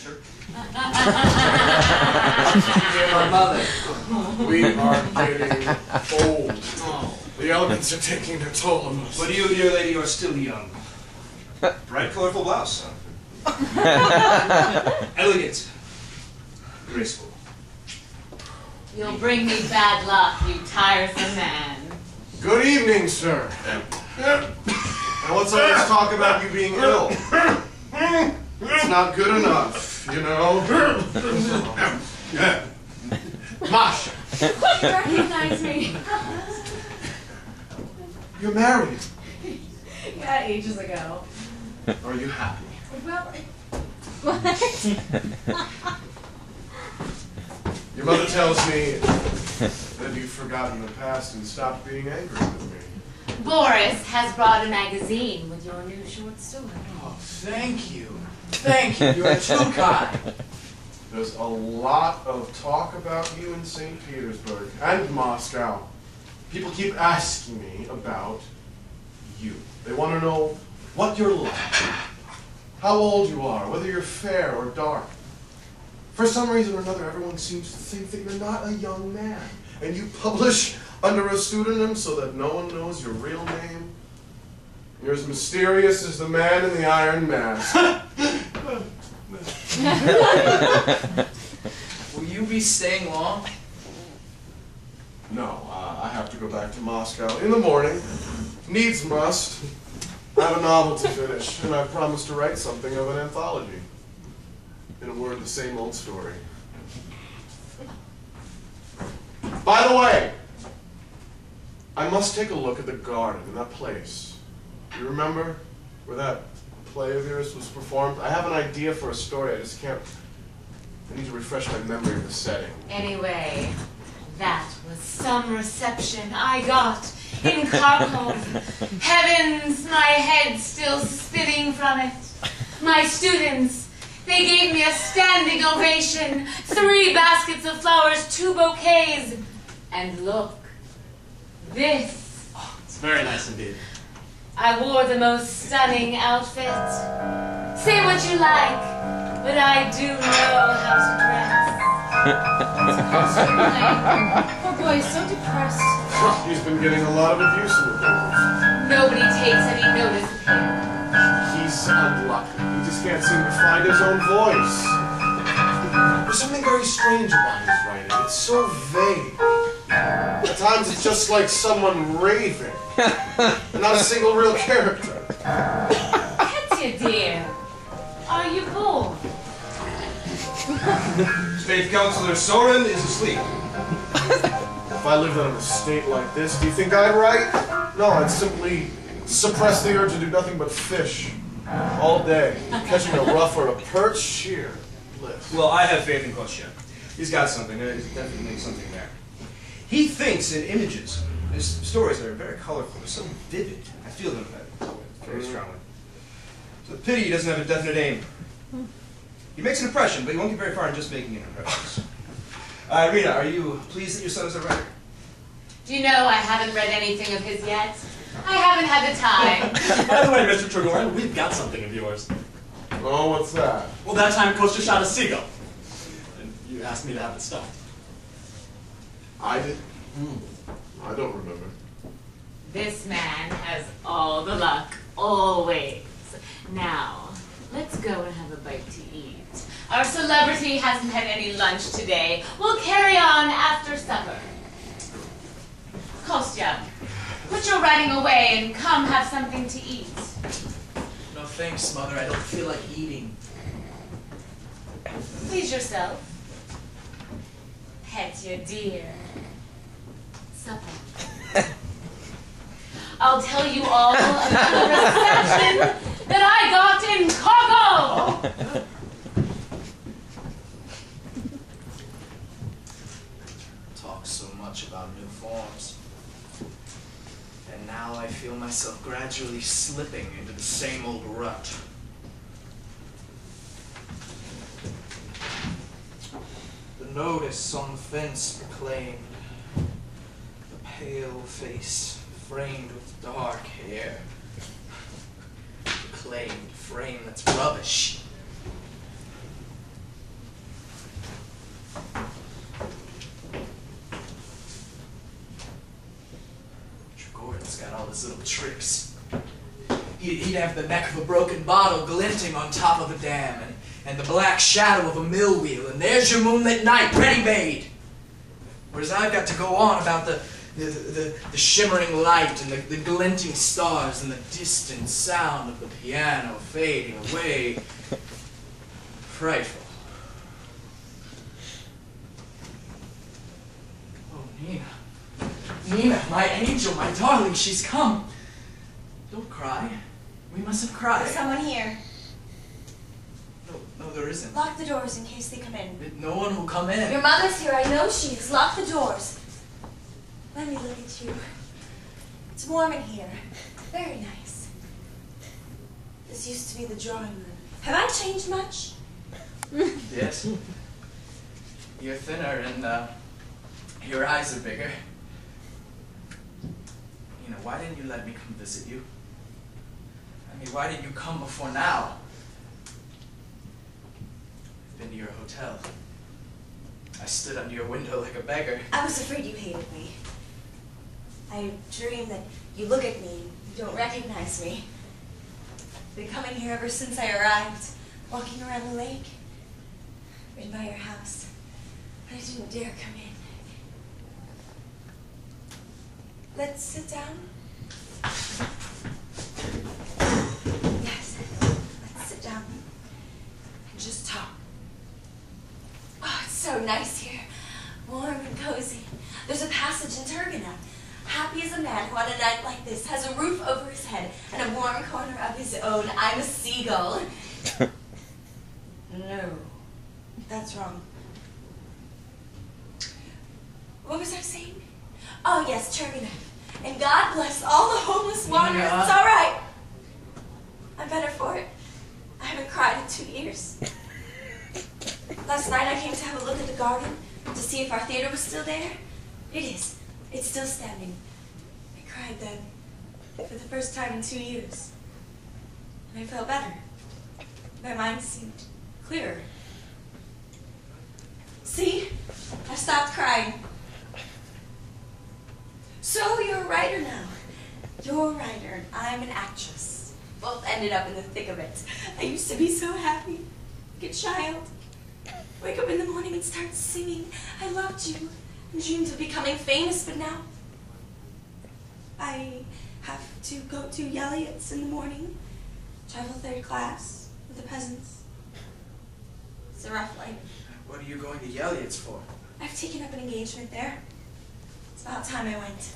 adventure. Dear mother, We are getting old. The elements are taking their toll on us. But you, dear lady, are still young. Bright, colorful blouse. Elegant. Graceful. You'll bring me bad luck, you tiresome man. Good evening, sir. Now let's all this talk about you being ill. It's not good enough, you know. Masha, You recognize me? you're married. Yeah, ages ago. Are you happy? Well, What? Your mother tells me that you've forgotten the past and stopped being angry with me. Boris has brought a magazine with your new short story. oh, thank you. Thank you. You're too kind. There's a lot of talk about you in St. Petersburg and Moscow. People keep asking me about you. They want to know what you're like, how old you are, whether you're fair or dark. For some reason or another, everyone seems to think that you're not a young man, and you publish under a pseudonym so that no one knows your real name. You're as mysterious as the man in the Iron Mask. Will you be staying long? No, I have to go back to Moscow in the morning. Needs must. I have a novel to finish, and I promised to write something of an anthology. In a word, the same old story. By the way, I must take a look at the garden in that place. You remember where that play of yours was performed? I have an idea for a story, I just can't. I need to refresh my memory of the setting. Anyway, that was some reception I got in Kharkov. Heavens, my head's still spinning from it. My students, they gave me a standing ovation. 3 baskets of flowers, 2 bouquets. And look, this. Oh, it's very nice indeed. I wore the most stunning outfit. Say what you like, but I do know how to dress. Poor boy is so depressed. He's been getting a lot of abuse in the papers. Nobody takes any notice of him. He's unlucky. He just can't seem to find his own voice. There's something very strange about his writing. It's so vague. At times it's just like someone raving. And not a single real character. Petya, dear, are you bored? State Councilor Soren is asleep. If I lived on an estate like this, do you think I'd write? No, I'd simply suppress the urge to do nothing but fish. All day. Catching a ruff or a perch, sheer bliss. Well, I have faith in Kostya. He's got something. There's definitely something there. He thinks in images. His stories are very colorful. They're so vivid. I feel them very strongly. It's a pity he doesn't have a definite aim. He makes an impression, but he won't get very far in just making an impression. Irina, are you pleased that your son is a writer? Do you know I haven't read anything of his yet? I haven't had the time. By the way, Mr. Trigorin, we've got something of yours. Oh, what's that? Well, that time Kostya shot a seagull. And you asked me to have it stuffed. I did? I don't remember. This man has all the luck, always. Now, let's go and have a bite to eat. Our celebrity hasn't had any lunch today. We'll carry on after supper. Kostya, put your writing away and come have something to eat. No thanks, Mother. I don't feel like eating. Please yourself. Petya, dear. Supper. I'll tell you all about the reception that I got in Kharkov. Talk so much about new forms. And now I feel myself gradually slipping into the same old rut. The notice on the fence proclaimed, the pale face framed with dark hair. Proclaimed frame that's rubbish. his little tricks. He'd have the neck of a broken bottle glinting on top of a dam, and the black shadow of a mill wheel, and there's your moonlit night ready-made. Whereas I've got to go on about the shimmering light and the glinting stars and the distant sound of the piano fading away. Frightful. Oh, Nina. Nina, my angel, my darling, she's come. Don't cry. We mustn't cry. There's someone here. No, there isn't. Lock the doors in case they come in. No one will come in. Your mother's here, I know she is. Lock the doors. Let me look at you. It's warm in here. Very nice. This used to be the drawing room. Have I changed much? Yes. You're thinner and your eyes are bigger. You know, why didn't you let me come visit you? I mean, why didn't you come before now? I've been to your hotel. I stood under your window like a beggar. I was afraid you hated me. I dreamed that you look at me and you don't recognize me. I've been coming here ever since I arrived, walking around the lake, right by your house. But I didn't dare come in. Let's sit down. Yes, let's sit down and just talk. Oh, it's so nice here. Warm and cozy. There's a passage in Turgenev. Happy as a man who on a night like this has a roof over his head and a warm corner of his own. I'm a seagull. No, that's wrong. What was I saying? Oh yes, Turgenev. And God bless all the homeless wanderers. Yeah. It's all right. I'm better for it. I haven't cried in 2 years. Last night I came to have a look at the garden to see if our theater was still there. It is. It's still standing. I cried then for the first time in 2 years. And I felt better. My mind seemed clearer. See? I stopped crying. So you're a writer now. You're a writer and I'm an actress. Both ended up in the thick of it. I used to be so happy. Like a child. Wake up in the morning and start singing. I loved you. And dreamed of becoming famous, but now I have to go to Yelliott's in the morning. Travel 3rd class with the peasants. It's a rough life. What are you going to Yelliott's for? I've taken up an engagement there. It's about time I went.